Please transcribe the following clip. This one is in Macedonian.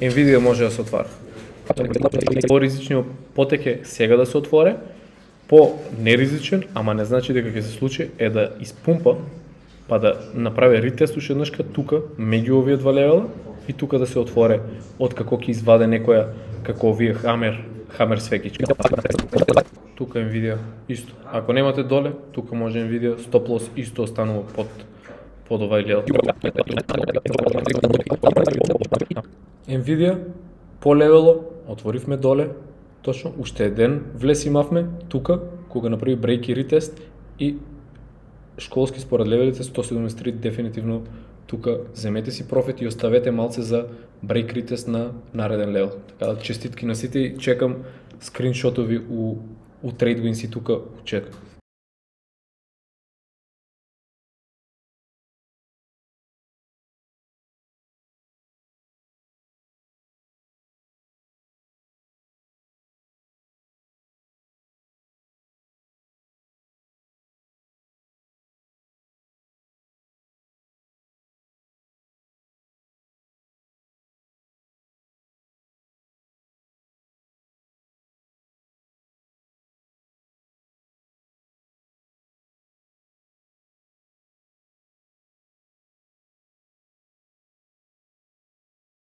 Nvidia може да се отвара. По-ризичниот потек е сега да се отворе, по-неризичен, ама не значи дека ќе се случи, е да испумпа, па да направи ретест уште еднашка тука, меѓу овие два левела, и тука да се отворе, откако ќе изваде некоја, како овие хамер свекички. Тука Nvidia исто. Ако немате доле, тука може Nvidia, стоп лос исто останува под овај левел. Nvidia по левело, отворивме доле, точно, уште еден влез имавме, тука, кога направи брейк и ретест, и школски според левелите 173 дефинитивно тука земете си профит и оставете малце за брейк ретест на нареден левел. Така да честитки на сите и чекам скриншотови у TradeWinds и тука чекам.